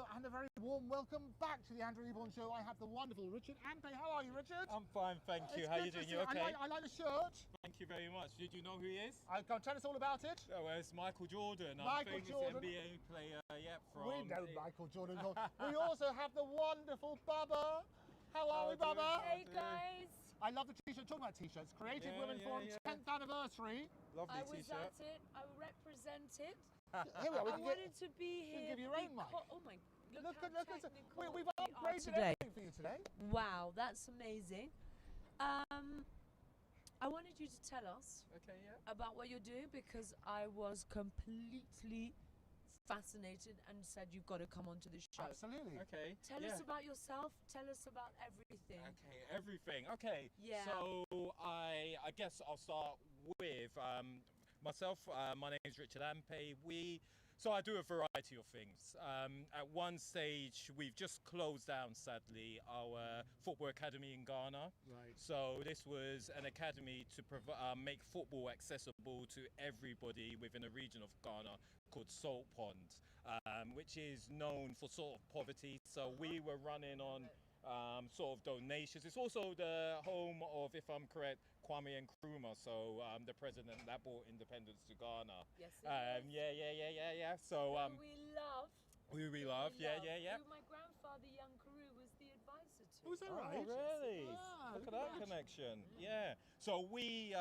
Hello and a very warm welcome back to the Andrew Eborn Show. I have the wonderful Richard Ampeh. How are you, Richard? I'm fine, thank you. How are you doing? You okay? I like the shirt. Thank you very much. Did you know who he is? Go tell us all about it. Oh, well, it's Michael Jordan. Michael Jordan. NBA player, from... We know Michael Jordan. We also have the wonderful Bubba. How are we, Bubba? Hey, guys. I love the t-shirt. Talking about t-shirts. Creative Women Forum 10th anniversary. Lovely I was t-shirt. at it. I represented. Here we are. I wanted to be here. You can give your own mic. Oh my! Look how at technical we've we are upgraded today. everything for you today. Wow, that's amazing. I wanted you to tell us about what you're doing because I was completely fascinated and said you've got to come onto the show. Absolutely. Okay. Tell us about yourself. Tell us about everything. Okay, everything. Okay. Yeah. So I guess I'll start with myself. My name is Richard Ampeh. So I do a variety of things. At one stage, we've just closed down, sadly, our football academy in Ghana. Right. So this was an academy to make football accessible to everybody within a region of Ghana called Salt Pond, which is known for sort of poverty. So we were running on sort of donations. It's also the home of, if I'm correct, Kwame Nkrumah, so the president that brought independence to Ghana. Yes, yeah. So we love. we love. Yeah. Who my grandfather, young Kuru, was the advisor to. Oh, is that Oh, right? really? Ah, Look at that connection. Yeah. So we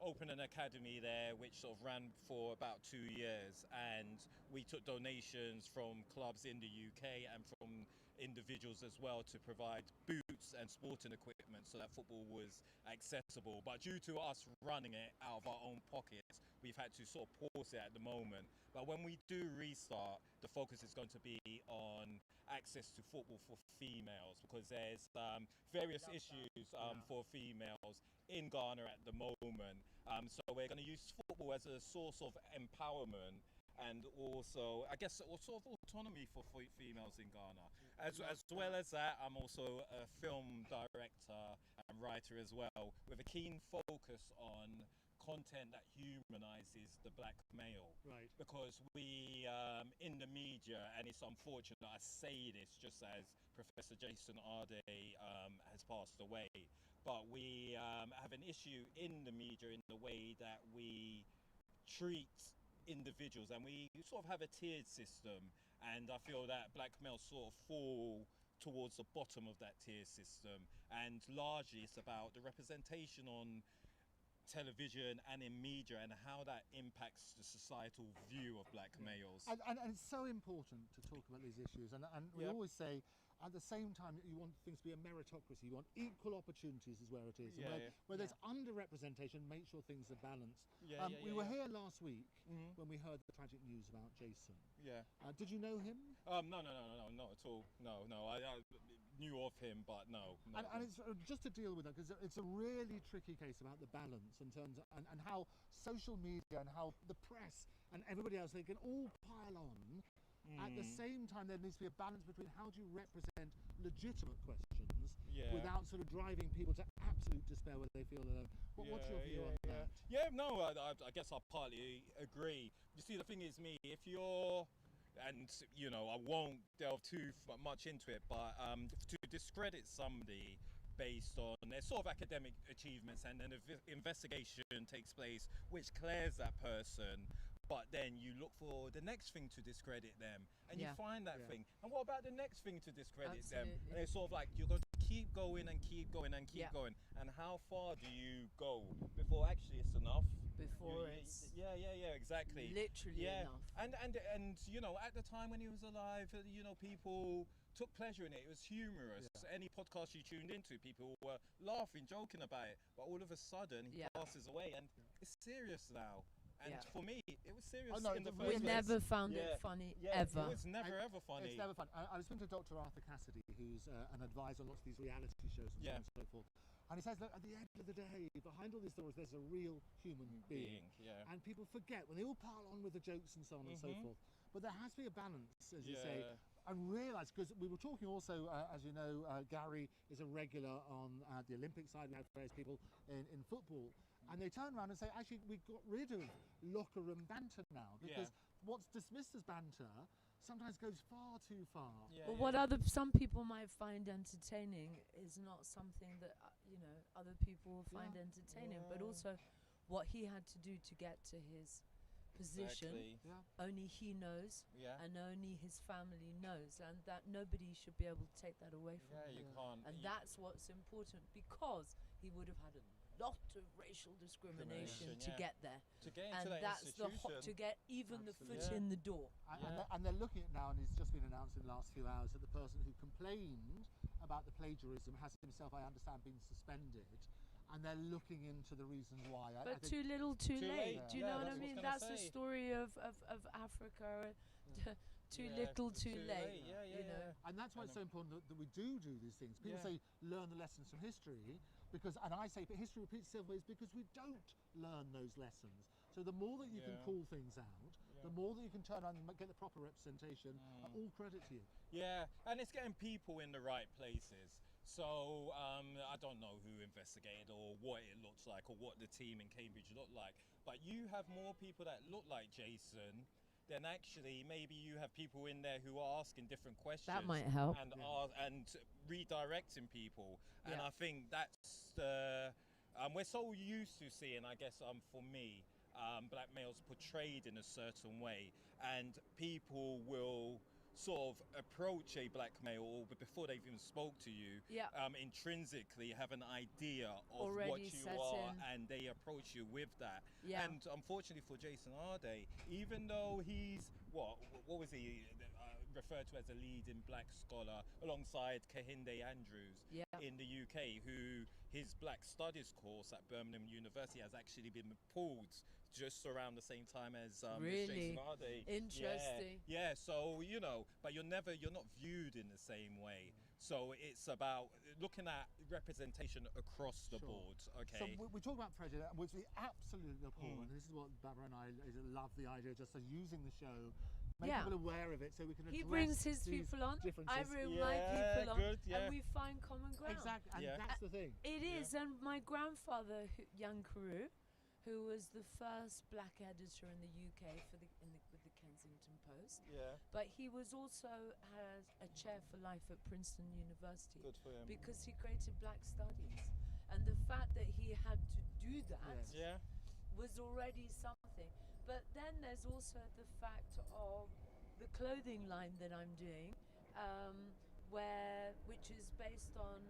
opened an academy there, which sort of ran for about 2 years, and we took donations from clubs in the UK and from individuals as well to provide boots and sporting equipment so that football was accessible. But due to us running it out of our own pockets, we've had to sort of pause it at the moment. But when we do restart, the focus is going to be on access to football for females, because there's various issues for females in Ghana at the moment. So we're going to use football as a source of empowerment and also, I guess, sort of autonomy for females in Ghana. As well as that, I'm also a film director and writer as well, with a keen focus on content that humanizes the black male. Right. Because we, in the media, and it's unfortunate I say this just as Professor Jason Arday has passed away, but we have an issue in the media in the way that we treat individuals, and we sort of have a tiered system, and I feel that black males sort of fall towards the bottom of that tier system, and largely it's about the representation on television and in media and how that impacts the societal view of black males. And it's so important to talk about these issues, and we always say at the same time you want things to be a meritocracy, you want equal opportunities is where it is. Where there's underrepresentation, make sure things are balanced. We were here last week when we heard the tragic news about Jason. Did you know him? No, not at all. No, I knew of him, but no. And it's just to deal with that, because it's a really tricky case about the balance in terms of, and how social media and how the press and everybody else, they can all pile on. At the same time, there needs to be a balance between how do you represent legitimate questions without sort of driving people to absolute despair where they feel alone. What's your view on that? I guess I partly agree. You see, the thing is, if you're, and you know, I won't delve too much into it, but to discredit somebody based on their sort of academic achievements, and then an investigation takes place which clears that person, but then you look for the next thing to discredit them, and you find that thing, and what about the next thing to discredit them? And it's sort of like you're going to keep going and keep going and keep going, and how far do you go before actually it's enough? Before it's exactly, literally enough. And you know, at the time when he was alive, you know, people took pleasure in it. It was humorous. Any podcast you tuned into, people were laughing, joking about it, but all of a sudden he passes away, and it's serious now. And for me, it was serious in the first place. We never found it funny, ever. It was never ever funny. It's never fun. I was speaking to Dr. Arthur Cassidy, who's an advisor on lots of these reality shows and so on and so forth. And he says, look, at the end of the day, behind all these stories, there's a real human being. And people forget when they all pile on with the jokes and so on and so forth. But there has to be a balance, as you say. And realise, because we were talking also, as you know, Gary is a regular on the Olympic side. We have various people in football, and they turn around and say, actually, we got rid of locker room banter now, because what's dismissed as banter sometimes goes far too far. Well, what some people might find entertaining is not something that other people will find entertaining. But also, what he had to do to get to his position, only he knows, and only his family knows, and that nobody should be able to take that away from him. You can't. And that's what's important, because he would have had a lot of racial discrimination to get there. To get into and that that's institution. to get even the foot in the door. And they're looking at now, and it's just been announced in the last few hours, that the person who complained about the plagiarism has himself, I understand, been suspended. And they're looking into the reasons why. But too little, too late. Do you know what I mean? That's the say. story of Africa. Too little, too late. You know? And that's why it's so important that we do these things. People say learn the lessons from history, and I say, but history repeats itself ways because we don't learn those lessons. So the more that you can call things out, the more that you can turn on and get the proper representation, all credit to you. Yeah, and it's getting people in the right places. So I don't know who investigated or what it looks like or what the team in Cambridge looked like, but you have more people that look like Jason than actually maybe you have people in there who are asking different questions. That might help. And redirecting people. And I think that's we're so used to seeing, I guess for me, black males portrayed in a certain way, and people will sort of approach a black male before they've even spoke to you, intrinsically have an idea of what you are, and they approach you with that. And unfortunately for Jason Arday, even though he's what was he referred to as a leading black scholar alongside Kehinde Andrews in the UK, who his black studies course at Birmingham University has actually been pulled just around the same time as really? Jason Arday. Interesting. Yeah, so but you're not viewed in the same way. So it's about looking at representation across the board. Okay. So we talk about prejudice, which we absolutely abhor, and this is what Barbara and I love the idea just of using the show, make people aware of it, so we can address. He brings his people on. I bring my people on, and we find common ground. Exactly, and that's the thing. It is, and my grandfather, young Carew, who was the first black editor in the UK with the Kensington Post. But he was also has a chair for life at Princeton University. Good for him. Because he created black studies, and the fact that he had to do that was already something. But then there's also the fact of the clothing line that I'm doing, which is based on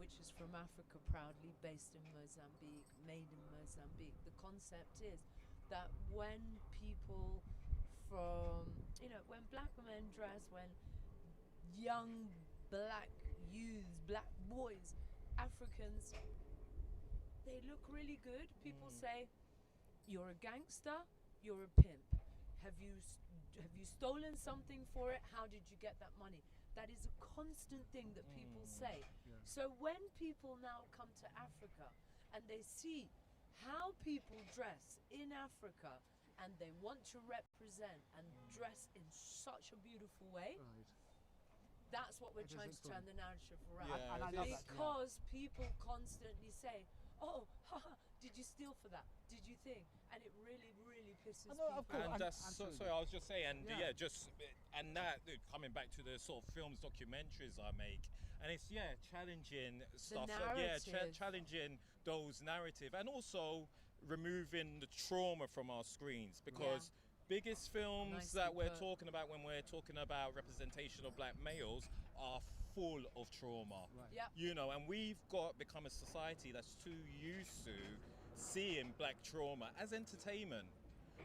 which is from Africa, proudly based in Mozambique, made in Mozambique. The concept is that when people when black men dress, when young black youths, black boys, Africans, they look really good. People say, you're a gangster, you're a pimp. Have you stolen something for it? How did you get that money? That is a constant thing that people say. So when people now come to Africa and they see how people dress in Africa, and they want to represent and dress in such a beautiful way, that's what we're trying to turn the narrative around. And I love that. Because people constantly say, oh, did you steal for that? Did you think? And it really, really pisses people off. And sorry, I was just saying, and that coming back to the sort of films, documentaries I make, and it's challenging stuff, challenging those narrative, and also removing the trauma from our screens, because biggest films that we're talking about when we're talking about representation of black males are full of trauma. And we've become a society that's too used to seeing black trauma as entertainment.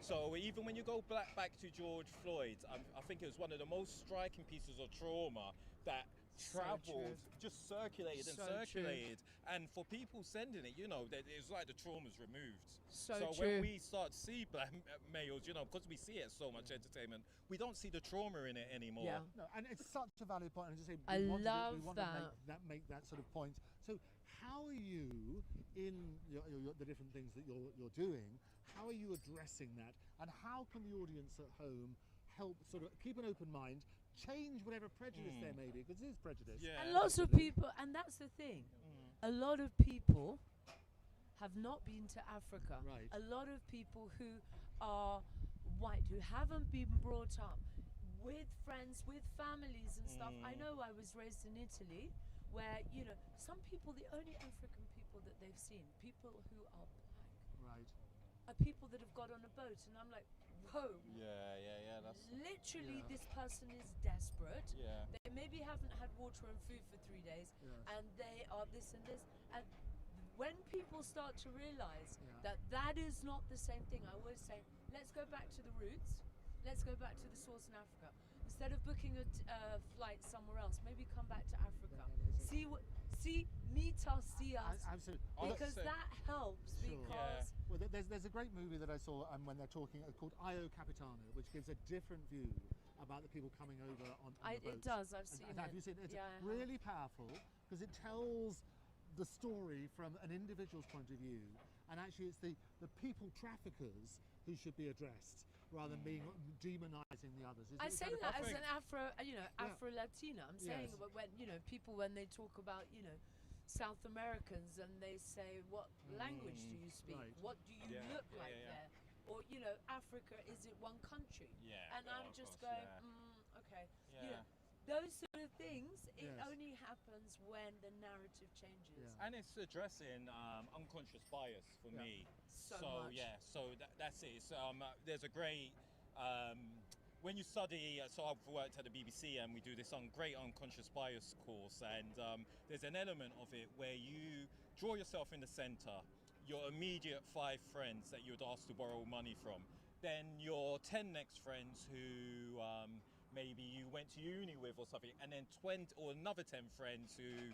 So even when you go back to George Floyd, I think it was one of the most striking pieces of trauma that traveled, just circulated and circulated. And for people sending it, it's like the trauma's removed. So when we start to see black males, because we see it so much entertainment, we don't see the trauma in it anymore. No, and it's such a valid point. And just say, I love we want to make that sort of point. So how are you, in the different things that you're doing, how are you addressing that? And how can the audience at home help sort of keep an open mind, change whatever prejudice there may be, because it is prejudice. And lots of people, and that's the thing, a lot of people have not been to Africa. A lot of people who are white, who haven't been brought up with friends, with families and stuff. I know I was raised in Italy, where, you know, some people, the only African people that they've seen, people who are black, are people that have got on a boat, and I'm like, whoa. Yeah. That's literally this person is desperate. They maybe haven't had water and food for 3 days, and they are this and this. And when people start to realize that that is not the same thing, I always say, let's go back to the roots. Let's go back to the source in Africa. Instead of booking a flight somewhere else, maybe come back to Africa. Meet us, see us. Absolutely. Because that helps. Sure. Because well, there's a great movie that I saw when they're talking called Io Capitano, which gives a different view about the people coming over on the boats. it does. I've seen it. Have you seen it? It's Yeah, really powerful because it tells the story from an individual's point of view, and actually it's the people traffickers who should be addressed rather than being demonizing the others. I say that as an Afro-Latina. I'm saying when, you know, people, when they talk about, you know, South Americans, and they say, what language do you speak? What do you look like there? Or, you know, Africa, is it one country? And I'm just going, okay. You know, those sort of things, it only happens when the narrative changes. And it's addressing unconscious bias for me. So much. So that's it. It's, there's a great, when you study, so I've worked at the BBC and we do this great unconscious bias course, and there's an element of it where you draw yourself in the center, your immediate 5 friends that you'd ask to borrow money from, then your 10 next friends who maybe you went to uni with or something, and then 20 or another 10 friends who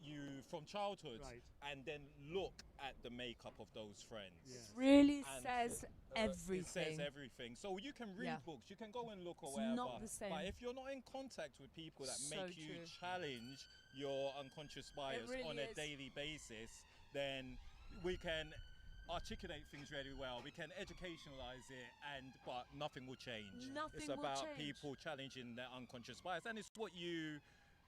you from childhood, and then look at the makeup of those friends. Really says everything. It says everything. So you can read books, you can go and look or whatever. Not the same. But if you're not in contact with people that So make you true. challenge your unconscious bias really on a is. daily basis, then we can articulate things really well. We can educationalize it, but nothing will change. Nothing it's will about change. people challenging their unconscious bias, and it's what you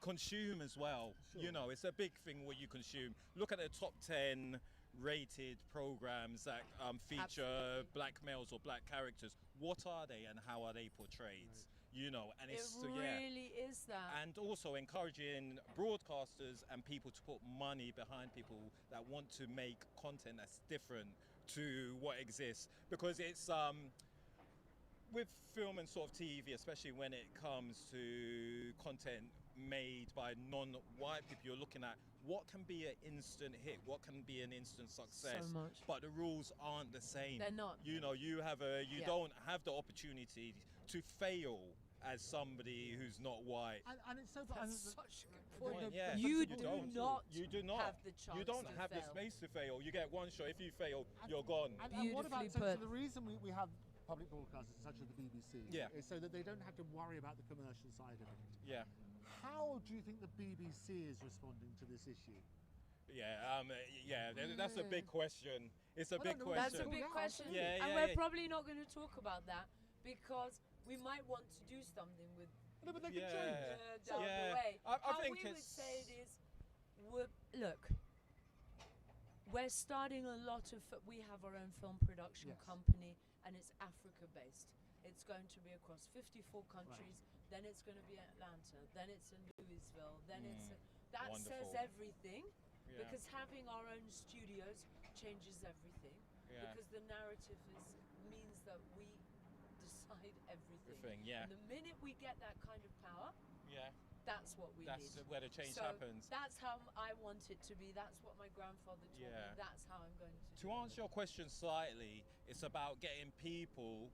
consume as well. You know, it's a big thing what you consume. Look at the top 10 rated programs that feature black males or black characters. What are they and how are they portrayed? You know, and it's really is that. And also encouraging broadcasters and people to put money behind people that want to make content that's different to what exists, because it's with film and sort of TV, especially when it comes to content made by non-white people, you're looking at what can be an instant hit, what can be an instant success. So much. But the rules aren't the same. They're not. You know, you don't have the opportunity to fail as somebody who's not white. And it's so That's such a good point. Yeah. You You do don't. not You do not. have the chance You don't to have the fail. space to fail. You get one shot. If you fail, you're gone. And what about, Beautifully so put. the reason we have public broadcasters such as the BBC is so that they don't have to worry about the commercial side of it. Yeah. How do you think the BBC is responding to this issue? That's a big question. It's a big question. That's a big question. Yeah, and yeah, we're yeah. probably not going to talk about that because we might want to do something with No, but they can Yeah. change. down Yeah. the way. I How think we would it's- say it is, look, we're starting a lot of, we have our own film production Yes. company, and it's Africa based. It's going to be across 54 countries, then it's going to be Atlanta, then it's in Louisville, then that says Wonderful. everything, Yeah. because having our own studios changes everything, Yeah. because the narrative means that we decide everything. Yeah. And the minute we get that kind of power, Yeah. that's what we That's need. where the change So happens. that's how I want it to be. That's what my grandfather taught Yeah. me. That's how I'm going to To do answer your question slightly, it's about getting people,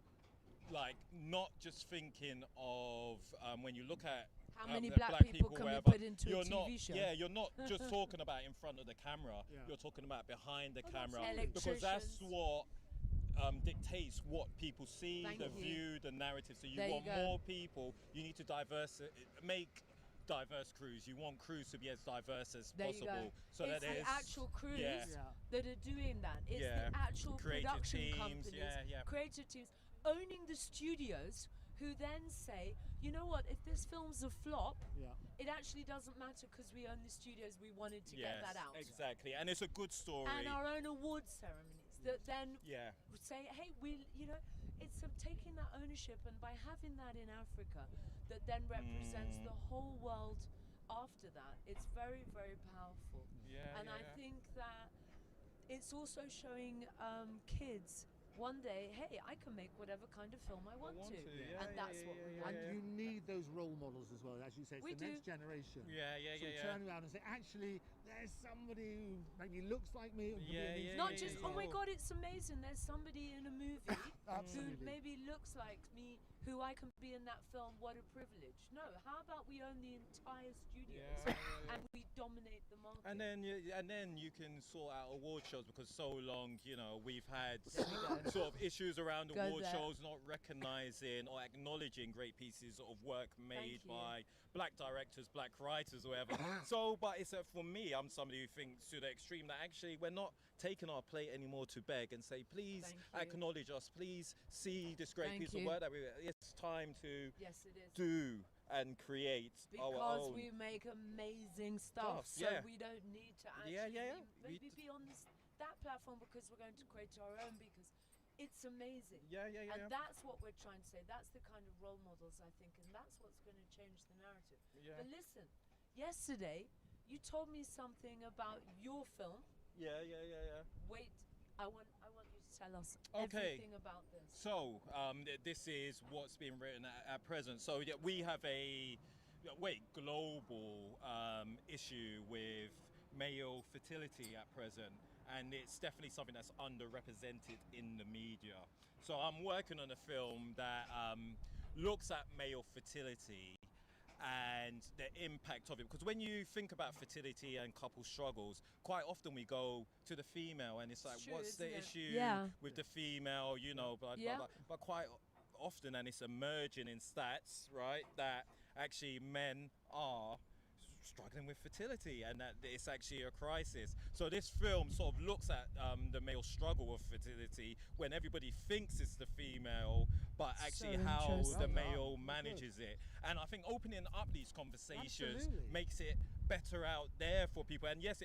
like, not just thinking of when you look at How many the black people can we wherever, put into a you're TV not, show? Yeah, you're not just talking about in front of the camera. Yeah. You're talking about behind the Oh, camera, absolutely. because that's Electricians. what dictates what people see, Thank the you. view, the narrative. So you There you want go. more people. You need to make diverse crews. You want crews to be as diverse as There you go. possible. So It's that the there's actual crews Yeah. that are doing that. It's Yeah. the actual Creative production teams, companies, yeah. creative teams, owning the studios, who then say, you know what, if this film's a flop, Yeah. it actually doesn't matter because we own the studios, we wanted to get that out. Exactly, and it's a good story. And our own award ceremonies that then Yeah. say, hey, it's taking that ownership, and by having that in Africa, that then represents the whole world after that, it's very, very powerful. And I think that it's also showing kids one day, hey, I can make whatever kind of film I want to. And that's what we want. And you need those role models as well, as you say, it's We the do. next generation. Turn Turn around and say, actually, there's somebody who maybe looks like me. Not just, oh my God, it's amazing. There's somebody in a movie who Absolutely. maybe looks like me, who I can be in that film. What a privilege. No, how about we own the entire studios and we dominate the market? And then you can sort out award shows, because so long, we've had sort of issues around award shows not recognizing or acknowledging great pieces of work made by black directors, black writers, or whatever. But it's for me, I'm somebody who thinks to the extreme that actually we're not taking our plate anymore to beg and say, please acknowledge us, please see this great piece of work that it's time to do and create our because own. we make amazing stuff, so we don't need to actually maybe be on that platform, because we're going to create our own, because it's amazing. And that's what we're trying to say. That's the kind of role models, I think, and that's what's going to change the narrative. But listen, yesterday you told me something about your film. Wait, I want you to tell us everything about this. So this is what's being written at present. So we have a global issue with male fertility at present, and it's definitely something that's underrepresented in the media. So I'm working on a film that looks at male fertility and the impact of it, because when you think about fertility and couple struggles, quite often we go to the female, and it's like, what's the issue with the female, blah, blah, blah. But quite often, and it's emerging in stats, right, that actually men are struggling with fertility, and that it's actually a crisis. So this film sort of looks at the male struggle of fertility when everybody thinks it's the female, but actually how the male manages it. And I think opening up these conversations makes it better out there for people. And yes,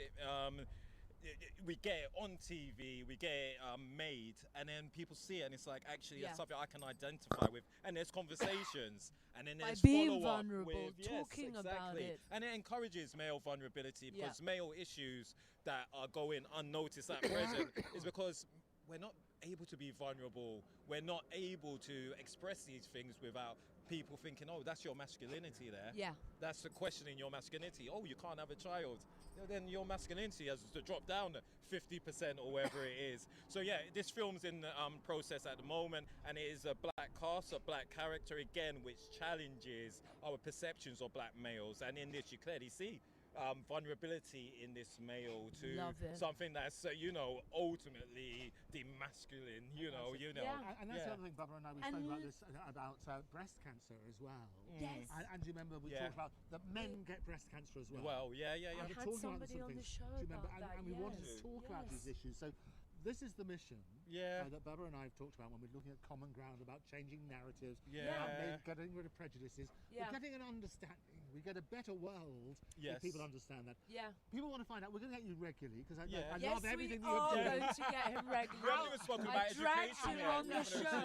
we get it on TV, we get it made, and then people see it, and it's like, actually, it's something I can identify with. And there's conversations, and then there's follow-up with talking about it. And it encourages male vulnerability, because male issues that are going unnoticed at present is because we're not able to be vulnerable. We're not able to express these things without people thinking, oh, that's your masculinity there. That's the question in your masculinity. Oh, you can't have a child. Then your masculinity has to drop down to 50% or whatever it is. So this film's in the process at the moment, and it is a black cast, a black character again, which challenges our perceptions of black males. And in this, you clearly see vulnerability in this male to something that's ultimately demasculine. And that's the other thing, Barbara and I, we spoke about this about breast cancer as well. And do you remember we talked about that men get breast cancer as well? I had somebody on the show about that. And we wanted to talk about these issues. So this is the mission that Barbara and I have talked about when we're looking at common ground about changing narratives, about getting rid of prejudices. We're getting an understanding. We get a better world if people understand that. People want to find out. We're going to get you regularly, because I love everything you're doing. Yes, we are going to get him regularly. I dragged him on the show.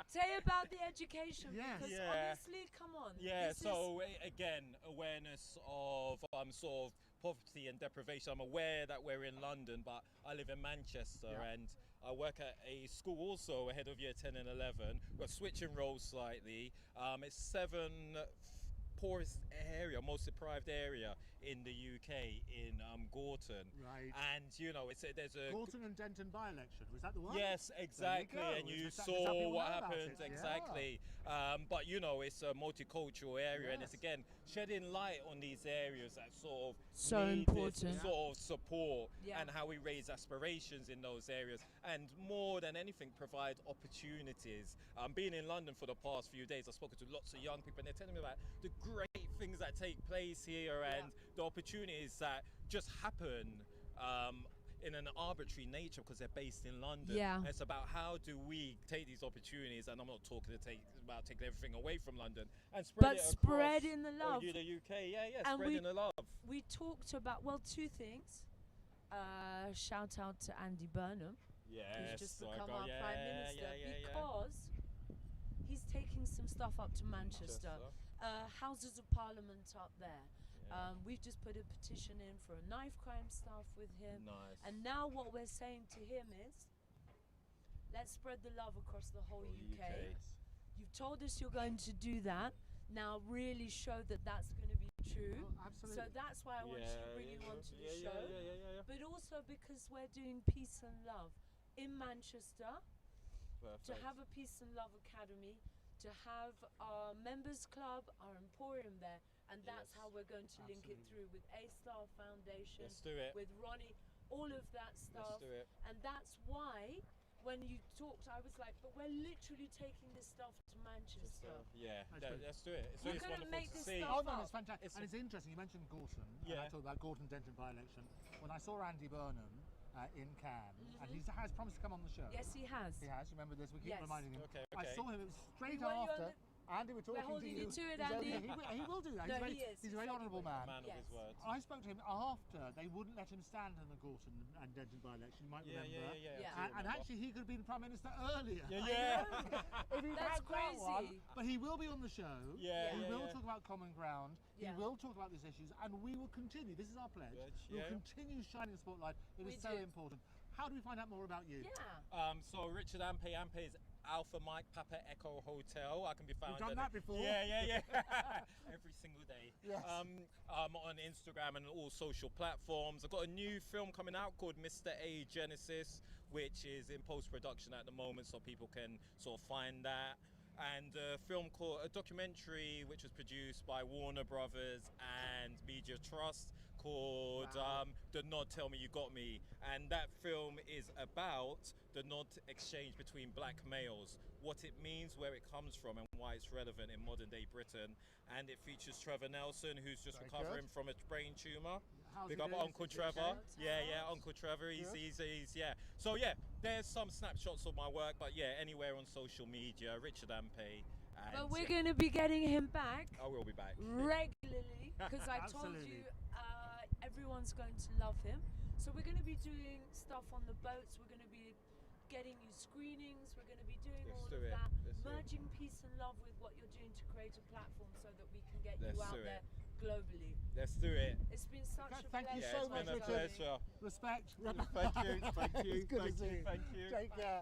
Say about the education, because honestly, come on. So again, awareness of sort of poverty and deprivation. I'm aware that we're in London, but I live in Manchester, and I work at a school also ahead of year 10 and 11. We're switching roles slightly. It's 7 poorest area, most deprived area in the UK, in Gorton. And there's a Gorton and Denton by-election, was that the one? Yes, exactly. And you saw what happened exactly. But it's a multicultural area, and it's again shedding light on these areas that sort of need important this sort of support, and how we raise aspirations in those areas, and more than anything provide opportunities. Being in London for the past few days, I've spoken to lots of young people, and they're telling me about the great things that take place here, and the opportunities that just happen in an arbitrary nature because they're based in London. And it's about how do we take these opportunities, and I'm not talking about taking everything away from London, and spread it across in the love. The UK, spreading the love. We talked about, 2 things. Shout out to Andy Burnham. Yes, who's just so I become got- our Prime yeah, Minister, yeah, yeah, yeah. because he's taking some stuff up to Manchester. Houses of Parliament up there. Yeah. We've just put a petition in for a knife crime stuff with him. Nice. And now what we're saying to him is, let's spread the love across the whole UK. You've told us you're going to do that. Now really show that that's going to be true. Oh, absolutely. So that's why I want you really onto the show. But also because we're doing peace and love in Manchester, to have a peace and love academy, to have our members club, our emporium there, and that's how we're going to link it through with A-Star Foundation, Let's do it. with Ronnie, all of that stuff. Let's do it. And that's why when you talked, I was like, but we're literally taking this stuff to Manchester. Let's do it. It's We're always gonna wonderful make to this see. stuff Oh no, up. it's fantastic. And it's interesting, you mentioned Gorton, and I Yeah. talked about Gorton Denton by-election. When I saw Andy Burnham in Cannes, and he has promised to come on the show. Yes, he has. He has, you remember this, we keep Yes. reminding him. Okay, I okay. saw him, it was straight Were you on after. Andy, we're talking holding to you you. to it, He's Andy. he will do that. No, he's, he is. he's a very honourable man. Man of Yes. his word. I spoke to him after they wouldn't let him stand in the Gorton and Denton by-election, you might remember. Yeah. And actually he could have been Prime Minister earlier. Yeah. If he'd That's had that one. crazy. But he will be on the show. Yeah, He yeah, will yeah. talk about common ground. Yeah. He will talk about these issues, and we will continue. This is our pledge. We'll Yeah. continue shining the spotlight. It We is so do. important. How do we find out more about you? Yeah. So Richard Ampeh. Ampeh is Alpha Mike Papa Echo Hotel. I can be found. We've done that before. Yeah. Every single day. Yes. I'm on Instagram and all social platforms. I've got a new film coming out called Mr. A Genesis, which is in post-production at the moment, so people can sort of find that. And a documentary which was produced by Warner Brothers and Media Trust called The Nod Tell Me You Got Me, and that film is about the nod exchange between black males, what it means, where it comes from, and why it's relevant in modern day Britain. And it features Trevor Nelson, who's just Very recovering good. from a brain tumour. How's Big he up doing? Uncle Is he okay? Trevor. Yeah, Uncle Trevor. He's So yeah, there's some snapshots of my work, but yeah, anywhere on social media, Richard Ampeh. But we're going to be getting him back I will be back. regularly, because I told you everyone's going to love him. So we're going to be doing stuff on the boats. We're going to be getting you screenings. We're going to be doing Let's all do of it. that, Let's do it. merging peace and love with what you're doing to create a platform so that we can get Let's you out do it. there globally. Let's do it. It's been such a Thank you pleasure. so It's much, been a Richard. pleasure. Respect. Thank you. It's good to see you. Thank you. Take care.